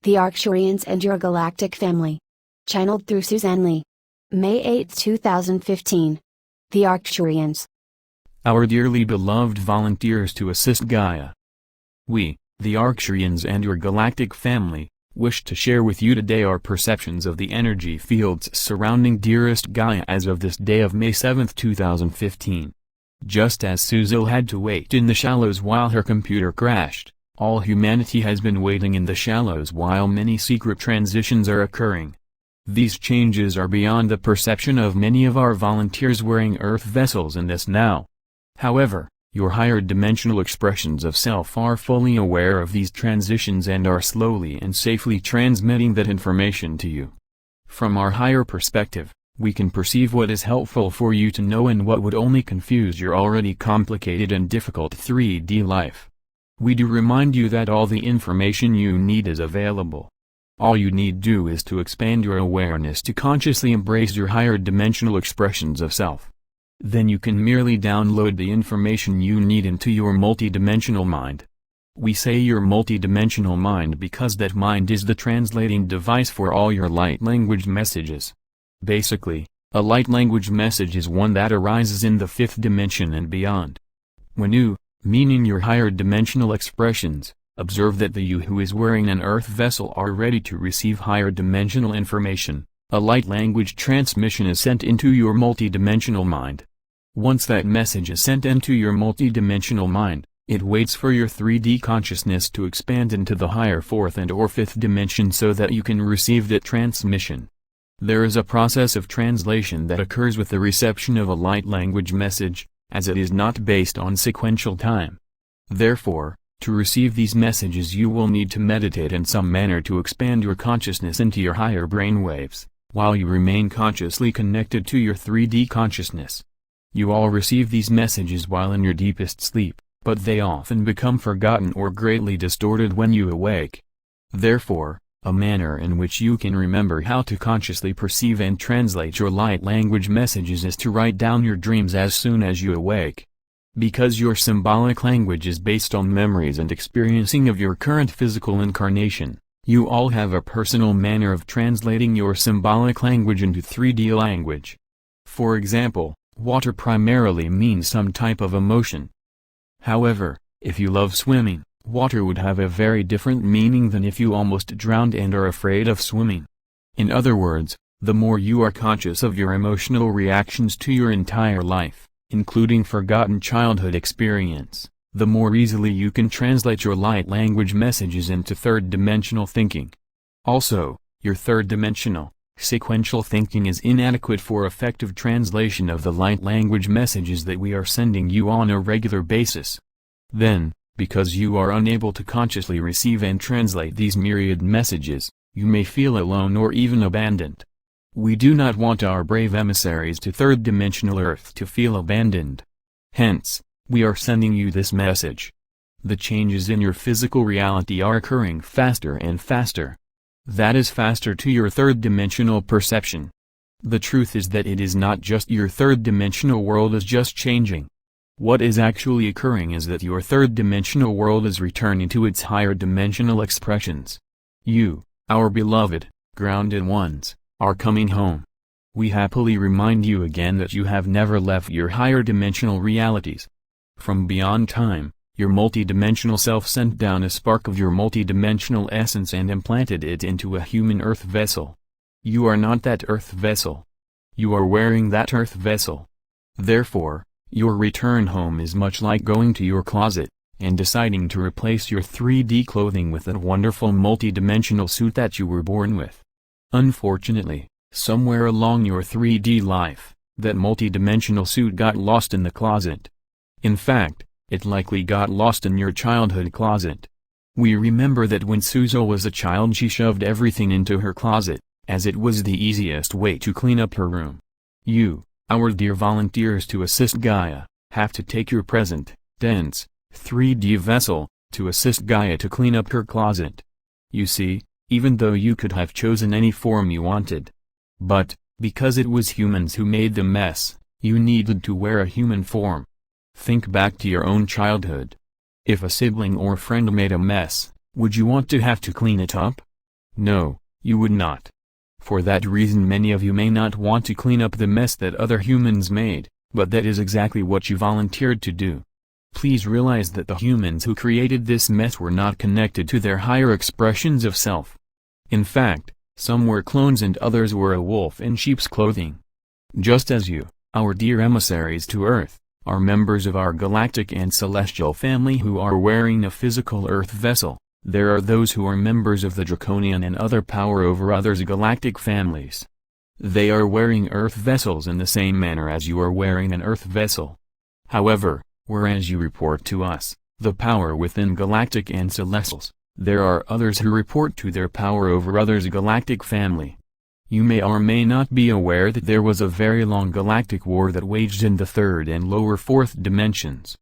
The Arcturians and Your Galactic Family. Channeled through Suzanne Lee. May 8, 2015. The Arcturians. Our dearly beloved volunteers to assist Gaia. We, the Arcturians and Your Galactic Family, wish to share with you today our perceptions of the energy fields surrounding dearest Gaia as of this day of May 7, 2015. Just as Suzanne had to wait in the shallows while her computer crashed, all humanity has been waiting in the shallows while many secret transitions are occurring. These changes are beyond the perception of many of our volunteers wearing Earth vessels in this now. However, your higher dimensional expressions of self are fully aware of these transitions and are slowly and safely transmitting that information to you. From our higher perspective, we can perceive what is helpful for you to know and what would only confuse your already complicated and difficult 3D life. We do remind you that all the information you need is available. All you need do is to expand your awareness to consciously embrace your higher dimensional expressions of self. Then you can merely download the information you need into your multidimensional mind. We say your multidimensional mind because that mind is the translating device for all your light language messages. Basically, a light language message is one that arises in the fifth dimension and beyond. When you, meaning your higher dimensional expressions, observe that the you who is wearing an earth vessel are ready to receive higher dimensional information, a light language transmission is sent into your multidimensional mind. Once that message is sent into your multidimensional mind, it waits for your 3D consciousness to expand into the higher fourth and or fifth dimension so that you can receive that transmission. There is a process of translation that occurs with the reception of a light language message, as it is not based on sequential time. Therefore, to receive these messages you will need to meditate in some manner to expand your consciousness into your higher brainwaves, while you remain consciously connected to your 3D consciousness. You all receive these messages while in your deepest sleep, but they often become forgotten or greatly distorted when you awake. Therefore, a manner in which you can remember how to consciously perceive and translate your light language messages is to write down your dreams as soon as you awake. Because your symbolic language is based on memories and experiencing of your current physical incarnation, you all have a personal manner of translating your symbolic language into 3D language. For example, water primarily means some type of emotion. However, if you love swimming, water would have a very different meaning than if you almost drowned and are afraid of swimming. In other words, the more you are conscious of your emotional reactions to your entire life, including forgotten childhood experience, the more easily you can translate your light language messages into third-dimensional thinking. Also, your third-dimensional, sequential thinking is inadequate for effective translation of the light language messages that we are sending you on a regular basis. Then, because you are unable to consciously receive and translate these myriad messages, you may feel alone or even abandoned. We do not want our brave emissaries to third-dimensional Earth to feel abandoned. Hence, we are sending you this message. The changes in your physical reality are occurring faster and faster. That is faster to your third-dimensional perception. The truth is that it is not just your third-dimensional world is just changing. What is actually occurring is that your third-dimensional world is returning to its higher dimensional expressions. You, our beloved, grounded ones, are coming home. We happily remind you again that you have never left your higher dimensional realities. From beyond time, your multidimensional self sent down a spark of your multidimensional essence and implanted it into a human earth vessel. You are not that earth vessel. You are wearing that earth vessel. Therefore, your return home is much like going to your closet, and deciding to replace your 3D clothing with that wonderful multidimensional suit that you were born with. Unfortunately, somewhere along your 3D life, that multidimensional suit got lost in the closet. In fact, it likely got lost in your childhood closet. We remember that when Suzanne was a child she shoved everything into her closet, as it was the easiest way to clean up her room. You, our dear volunteers to assist Gaia, have to take your present, dense, 3D vessel, to assist Gaia to clean up her closet. You see, even though you could have chosen any form you wanted. But, because it was humans who made the mess, you needed to wear a human form. Think back to your own childhood. If a sibling or friend made a mess, would you want to have to clean it up? No, you would not. For that reason many of you may not want to clean up the mess that other humans made, but that is exactly what you volunteered to do. Please realize that the humans who created this mess were not connected to their higher expressions of self. In fact, some were clones and others were a wolf in sheep's clothing. Just as you, our dear emissaries to Earth, are members of our galactic and celestial family who are wearing a physical Earth vessel, there are those who are members of the draconian and other power over others galactic families. They are wearing Earth vessels in the same manner as you are wearing an Earth vessel. However, whereas you report to us, the power within galactic and celestials, there are others who report to their power over others galactic family. You may or may not be aware that there was a very long galactic war that waged in the third and lower fourth dimensions.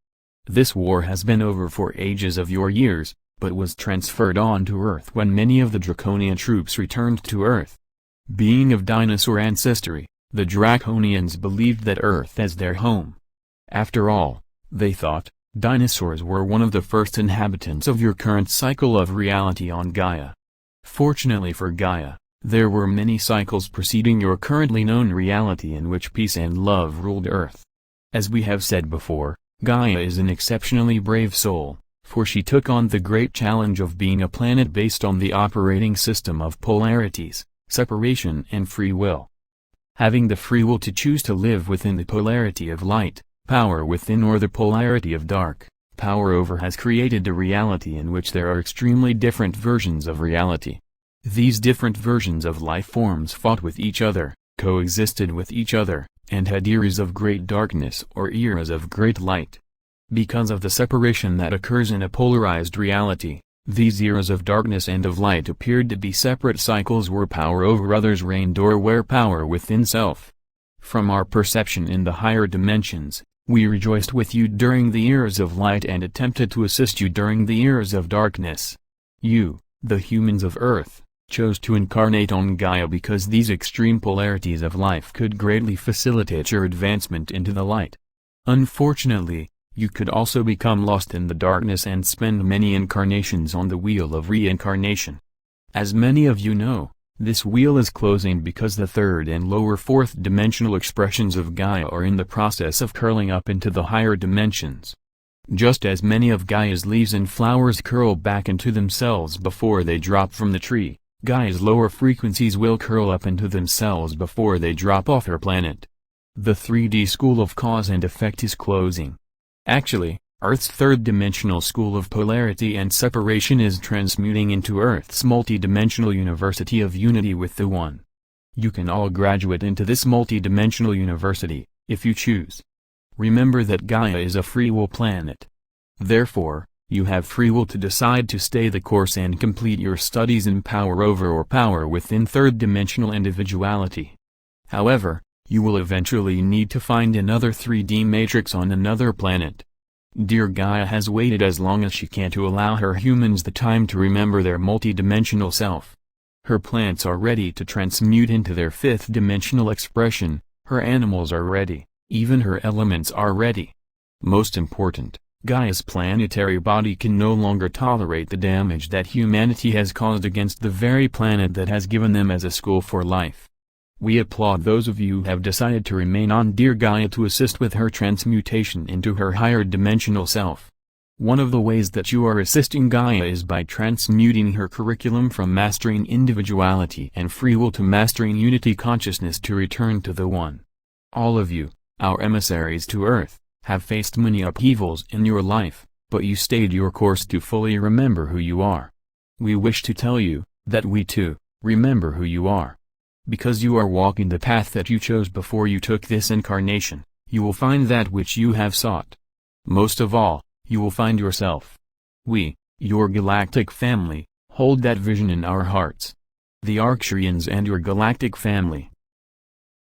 This war has been over for ages of your years, but was transferred on to Earth when many of the draconian troops returned to Earth. Being of dinosaur ancestry, the Draconians believed that Earth as their home. After all, they thought, dinosaurs were one of the first inhabitants of your current cycle of reality on Gaia. Fortunately for Gaia, there were many cycles preceding your currently known reality in which peace and love ruled Earth. As we have said before, Gaia is an exceptionally brave soul, for she took on the great challenge of being a planet based on the operating system of polarities, separation and free will. Having the free will to choose to live within the polarity of light, power within or the polarity of dark, power over has created a reality in which there are extremely different versions of reality. These different versions of life forms fought with each other, coexisted with each other, and had eras of great darkness or eras of great light. Because of the separation that occurs in a polarized reality, these eras of darkness and of light appeared to be separate cycles where power over others reigned or where power within self. From our perception in the higher dimensions, we rejoiced with you during the eras of light and attempted to assist you during the eras of darkness. You, the humans of Earth, chose to incarnate on Gaia because these extreme polarities of life could greatly facilitate your advancement into the light. Unfortunately, you could also become lost in the darkness and spend many incarnations on the wheel of reincarnation. As many of you know, this wheel is closing because the third and lower fourth dimensional expressions of Gaia are in the process of curling up into the higher dimensions. Just as many of Gaia's leaves and flowers curl back into themselves before they drop from the tree, Gaia's lower frequencies will curl up into themselves before they drop off her planet. The 3D school of cause and effect is closing. Actually, Earth's third-dimensional school of polarity and separation is transmuting into Earth's multidimensional university of unity with the One. You can all graduate into this multidimensional university, if you choose. Remember that Gaia is a free will planet. Therefore, you have free will to decide to stay the course and complete your studies in power over or power within third-dimensional individuality. However, you will eventually need to find another 3D matrix on another planet. Dear Gaia has waited as long as she can to allow her humans the time to remember their multidimensional self. Her plants are ready to transmute into their fifth-dimensional expression, her animals are ready, even her elements are ready. Most important, Gaia's planetary body can no longer tolerate the damage that humanity has caused against the very planet that has given them as a school for life. We applaud those of you who have decided to remain on dear Gaia to assist with her transmutation into her higher dimensional self. One of the ways that you are assisting Gaia is by transmuting her curriculum from mastering individuality and free will to mastering unity consciousness to return to the One. All of you, our emissaries to Earth, have faced many upheavals in your life, but you stayed your course to fully remember who you are. We wish to tell you, that we too, remember who you are. Because you are walking the path that you chose before you took this incarnation, you will find that which you have sought. Most of all, you will find yourself. We, your galactic family, hold that vision in our hearts. The Arcturians and your galactic family,